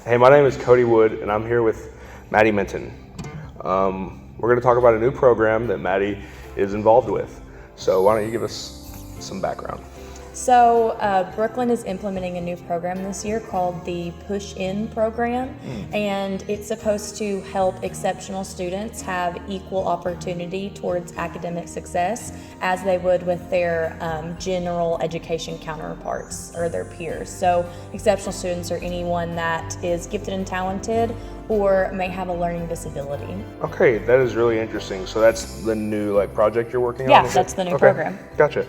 Hey, my name is Cody Wood, and I'm here with Maddie Minton. We're going to talk about a new program that Maddie is involved with. So why don't you give us some background? So Brookland is implementing a new program this year called the Push-In program, and it's supposed to help exceptional students have equal opportunity towards academic success as they would with their general education counterparts or their peers. So exceptional students are anyone that is gifted and talented or may have a learning disability. Okay, that is really interesting. So that's the new project you're working on? Yeah, that's the new program. Gotcha.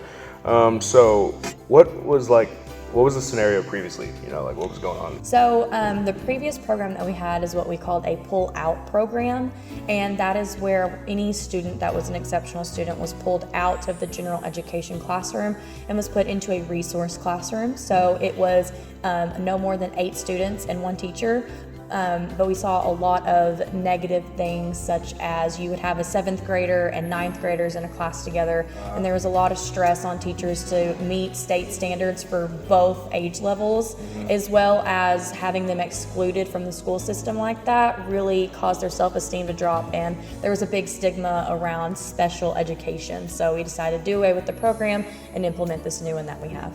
So what was the scenario previously? What was going on? So the previous program that we had is what we called a pull-out program, and that is where any student that was an exceptional student was pulled out of the general education classroom and was put into a resource classroom. So it was no more than 8 students and 1 teacher. But we saw a lot of negative things, such as you would have a 7th grader and 9th graders in a class together, and there was a lot of stress on teachers to meet state standards for both age levels, as well as having them excluded from the school system like that really caused their self-esteem to drop, and there was a big stigma around special education. So we decided to do away with the program and implement this new one that we have.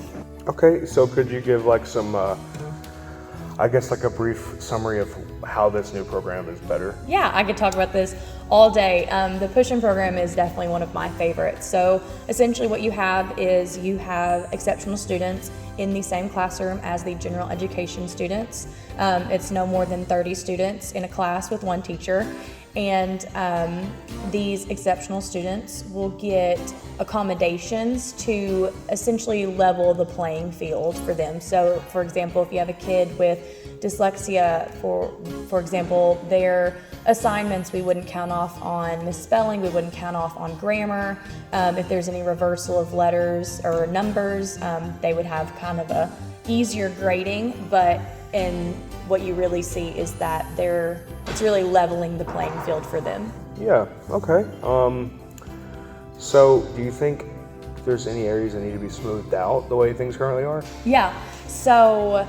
Okay, so could you give some a brief summary of how this new program is better? Yeah, I could talk about this all day. The Push-In program is definitely one of my favorites. So essentially what you have is you have exceptional students in the same classroom as the general education students. It's no more than 30 students in a class with 1 teacher. And these exceptional students will get accommodations to essentially level the playing field for them. So for example, if you have a kid with dyslexia, for example, their assignments we wouldn't count off on misspelling, we wouldn't count off on grammar. If there's any reversal of letters or numbers, they would have kind of a easier grading, but what you really see is that it's really leveling the playing field for them. Yeah, okay. So do you think there's any areas that need to be smoothed out the way things currently are? Yeah, so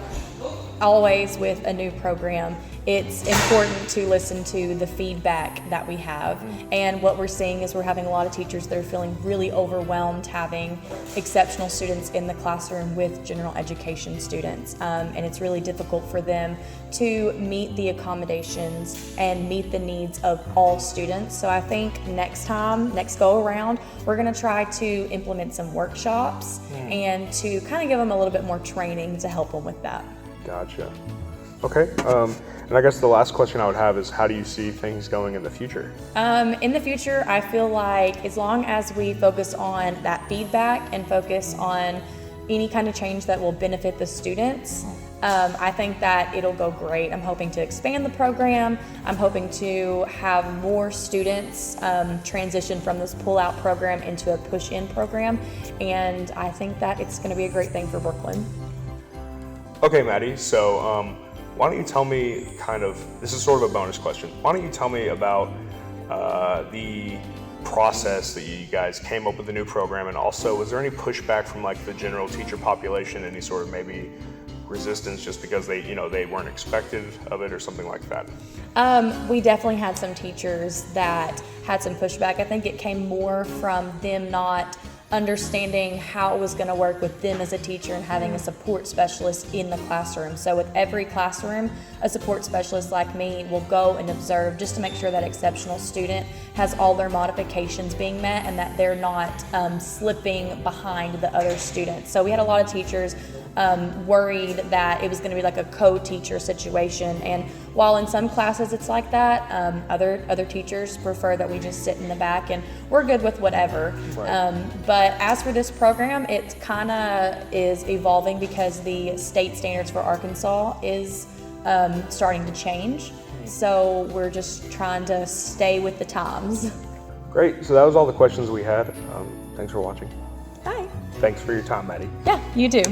always with a new program, it's important to listen to the feedback that we have. And what we're seeing is we're having a lot of teachers that are feeling really overwhelmed having exceptional students in the classroom with general education students. And it's really difficult for them to meet the accommodations and meet the needs of all students. So I think next go around, we're gonna try to implement some workshops and to kind of give them a little bit more training to help them with that. Gotcha. Okay. And I guess the last question I would have is, how do you see things going in the future? In the future, I feel like as long as we focus on that feedback and focus on any kind of change that will benefit the students, I think that it'll go great. I'm hoping to expand the program. I'm hoping to have more students transition from this pull-out program into a push-in program, and I think that it's going to be a great thing for Brookland. Okay, Maddie, so why don't you tell me this is sort of a bonus question. Why don't you tell me about the process that you guys came up with the new program, and also was there any pushback from the general teacher population, any sort of maybe resistance just because they weren't expected of it or something like that? We definitely had some teachers that had some pushback. I think it came more from them not understanding how it was going to work with them as a teacher and having a support specialist in the classroom. So with every classroom, a support specialist like me will go and observe just to make sure that exceptional student has all their modifications being met and that they're not slipping behind the other students. So we had a lot of teachers worried that it was going to be like a co-teacher situation, and while in some classes it's like that, other teachers prefer that we just sit in the back and we're good with whatever. Right. But as for this program, it kind of is evolving because the state standards for Arkansas is starting to change, so we're just trying to stay with the times. Great, so that was all the questions we had. Thanks for watching. Bye. Thanks for your time, Maddie. Yeah, you too.